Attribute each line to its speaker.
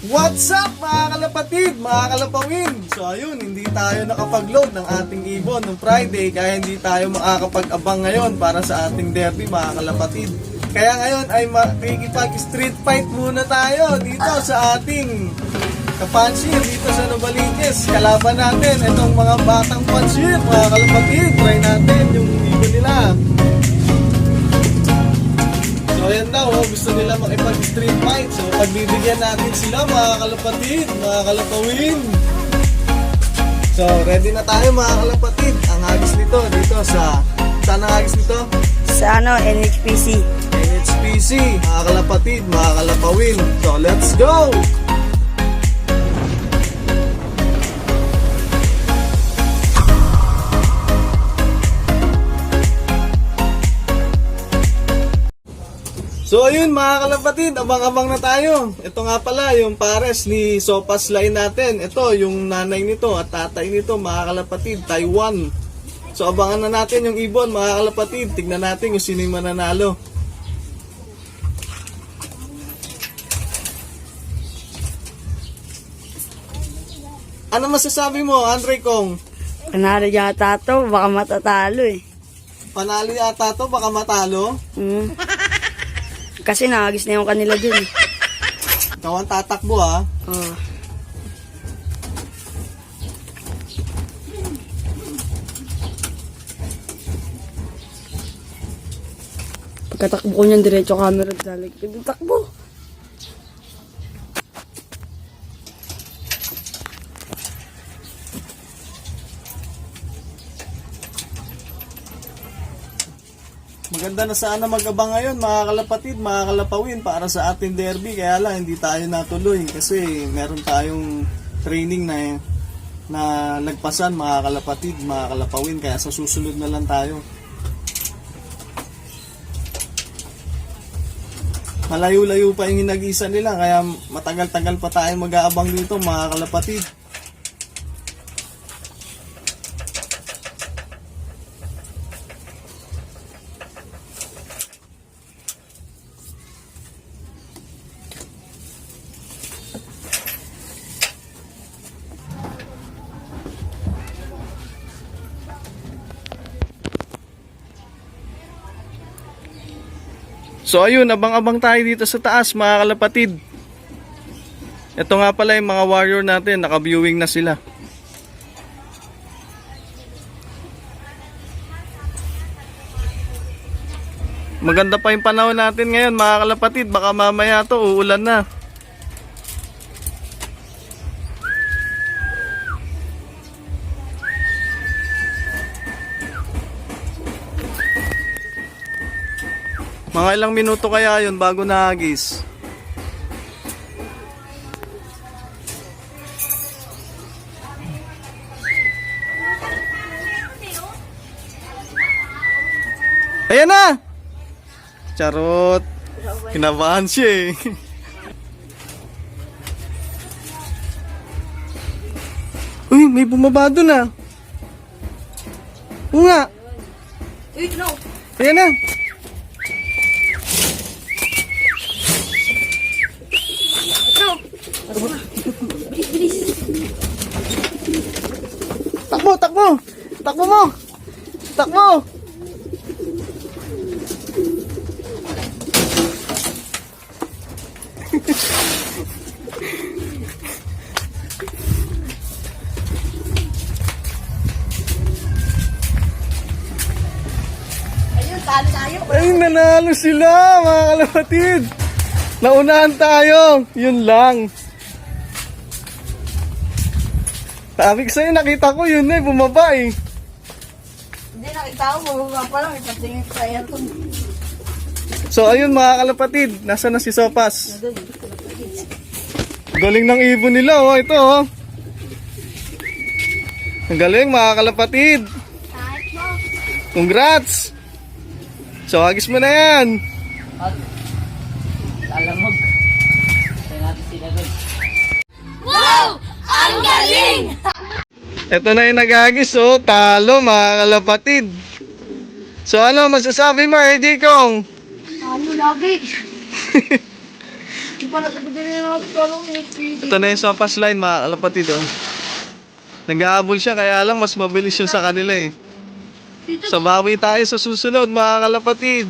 Speaker 1: What's up mga kalapatid, mga kalapawin? So ayun, hindi tayo nakapag-load ng ating ibon ng Friday kaya hindi tayo makakapag-abang ngayon para sa ating derby mga kalapatid. Kaya ngayon ay makikipag-street fight muna tayo dito sa ating kapansir dito sa Novaliches. Kalaban natin itong mga batang pansir mga kalapatid. Try natin yung ibon nila. So ayan daw, gusto nila makipag-street fight. So pagbibigyan natin sila mga kalapatid, mga kalapawin. So ready na tayo mga kalapatid. Ang hagis nito dito sa... Saan ang hagis nito?
Speaker 2: Sa NHPC.
Speaker 1: NHPC, mga kalapatid, mga kalapawin. So let's go! So ayun mga kalapatid, abang-abang na tayo. Ito nga pala yung pares ni Sopas Line natin. Ito yung nanay nito at tatay nito mga kalapatid, Taiwan. So abangan na natin yung ibon mga kalapatid. Tignan natin kung sino yung mananalo. Ano masasabi mo Andre Kong?
Speaker 2: Panalo yata to, baka matatalo eh.
Speaker 1: Panalo yata to, baka matalo.
Speaker 2: Kasi nahagis na yung kanila dun eh.
Speaker 1: Ikaw ang tatakbo ha.
Speaker 2: Oh. Pagkatakbo ko niyan, diretso camera dalag. Takbo.
Speaker 1: Maganda na sana mag-abang ngayon mga kalapatid, mga kalapawin para sa ating derby. Kaya lang hindi tayo natuloy kasi meron tayong training na nagpasan mga kalapatid, mga kalapawin. Kaya sa susunod na lang tayo. Malayo-layo pa yung hinag-isa nila kaya matagal-tagal pa tayo mag-aabang dito mga kalapatid. So ayun, abang-abang tayo dito sa taas mga kalapatid. Ito nga pala yung mga warrior natin, naka-viewing na sila. Maganda pa yung panahon natin ngayon mga kalapatid, baka mamaya to uulan na. Mga ilang minuto kaya yun bago nahagis? Ayan na! Charot! Kinabahan siya eh. Uy, may bumaba doon ah. Oo nga. Ayan na. Takbo, takbo! Takbo mo! Takbo!
Speaker 2: Ayun, talo tayo.
Speaker 1: Ay, nanalo sila mga kalapatid! Naunahan tayo! Yun lang! Sabi ko sa'yo, nakita ko yun eh, bumaba eh.
Speaker 2: Hindi, nakita ko, mababa pa lang. Ipatingin ko sa aircon.
Speaker 1: So ayun mga kalapatid, nasa na si Sopas? Galing ng ibon nila oh, ito oh. Ang galing mga kalapatid. Congrats! So hagis mo na yan.
Speaker 2: Lalamog. Kaya natin sila doon.
Speaker 3: Ang galing!
Speaker 1: Ito na yung naghagis oh, talo mga kalapatid. So ano masasabi mo, Eddie Kong?
Speaker 2: Ano lagi? Di pa nakabili na ako tulong ni
Speaker 1: Ito na yung sopas line, mga kalapatid. Oh. Nag-aabol siya, kaya lang mas mabilis yun sa kanila eh. So bawi tayo sa susunod, mga kalapatid.